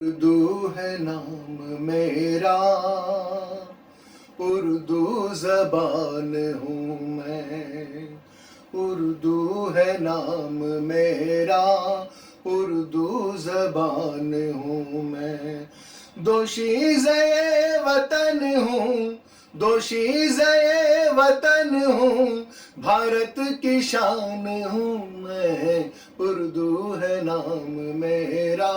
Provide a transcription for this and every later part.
उर्दू है नाम मेरा, उर्दू ज़बान हूँ मैं। उर्दू है नाम मेरा, उर्दू ज़बान हूँ मैं। दोशीज़े वतन हूँ, दोशीज़े वतन हूँ, भारत की शान हूँ मैं। उर्दू है नाम मेरा,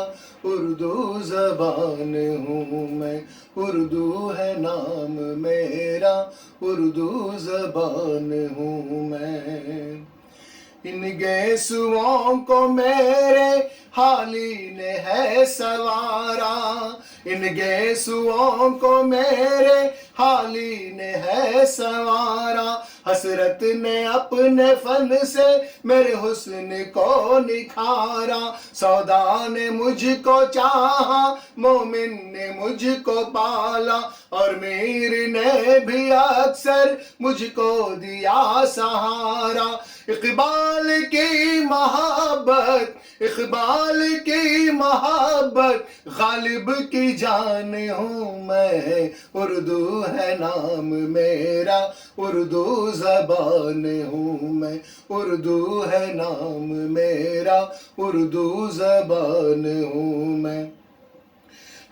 उर्दू ज़बान हूँ मैं। उर्दू है नाम मेरा, उर्दू ज़बान हूँ मैं। इन गेसुओं को मेरे हाली ने है सवारा, इन गेसुओं को मेरे हाली ने है सवारा। हसरत ने अपने फन से मेरे हुस्न को निखारा। सौदा ने मुझको चाहा, मोमिन ने मुझको पाला, और मीर ने भी अक्सर मुझको दिया सहारा। इकबाल की मोहब्बत, इकबाल की मोहब्बत, गालिब की जान हूँ मैं। उर्दू है नाम मेरा, उर्दू ज़बान हूँ मैं। उर्दू है नाम मेरा, उर्दू ज़बान हूँ मैं।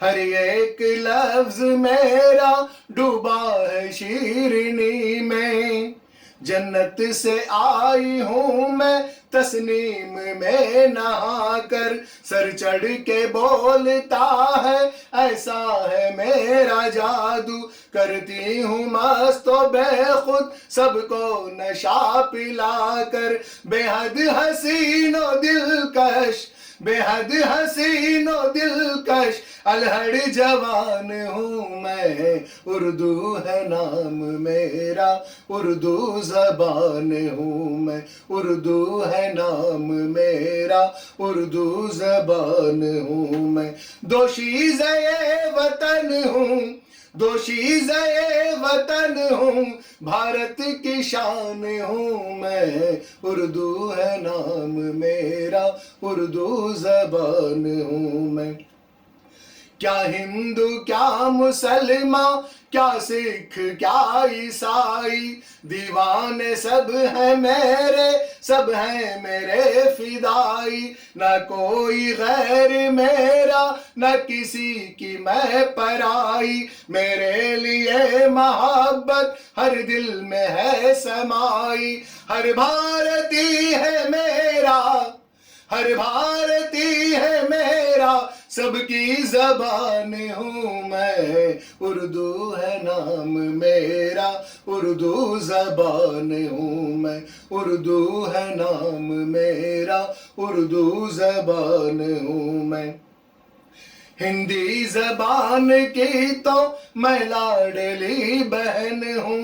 हर एक लफ्ज मेरा डूबा है शीरनी में। जन्नत से आई हूँ मैं तस्नीम में नहाकर। सर चढ़ के बोलता है ऐसा है मेरा जादू। करती हूँ मस्तो बेखुद सबको नशा पिलाकर। बेहद हसीनो दिलकश, बेहद हसीनो दिलकश, अलहड़ जवान हूँ मैं। उर्दू है नाम मेरा, उर्दू ज़बान हूँ मैं। उर्दू है नाम मेरा, उर्दू ज़बान हूँ मैं। दोशीज़े वतन हूँ, दोशीज़े वतन हूँ, भारत की शान हूँ मैं। उर्दू है नाम मेरा, उर्दू ज़बान हूँ मैं। क्या हिंदू क्या मुसलमान, क्या सिख क्या ईसाई, दीवाने सब हैं मेरे, सब हैं मेरे फिदाई। न कोई गैर मेरा, न किसी की मैं पराई। मेरे लिए मोहब्बत हर दिल में है समाई। हर भारती है मेरा, हर भारती है मेरा, सबकी ज़बान हूँ मैं। उर्दू है नाम मेरा, उर्दू ज़बान हूँ मैं। उर्दू है नाम मेरा, उर्दू ज़बान हूँ मैं। हिंदी ज़बान की तो मैं लाडली बहन हूँ।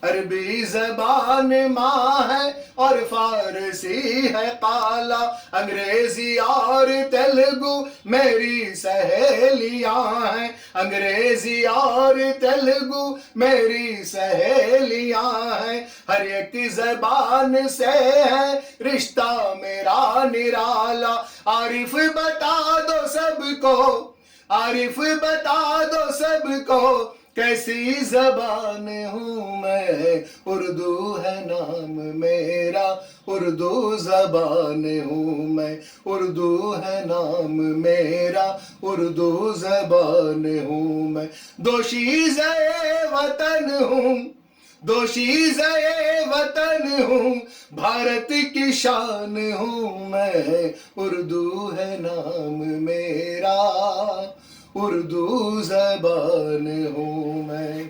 अरबी ज़बान माँ है और फारसी है काला। अंग्रेजी और तेलुगु मेरी सहेलियाँ हैं। अंग्रेजी और तेलुगु मेरी सहेलियाँ हैं। हर एक ज़बान से है रिश्ता मेरा निराला। आरिफ बता दो सबको, आरिफ बता दो सबको, कैसी ज़बान हूँ मैं। उर्दू है नाम मेरा, उर्दू ज़बान हूँ मैं। उर्दू है नाम मेरा, उर्दू ज़बान हूँ मैं। दोशीज़े वतन हूँ, दोशीज़े वतन हूँ, भारत की शान हूँ मैं। उर्दू है नाम मेरा, उर्दू ज़बान हूँ मैं।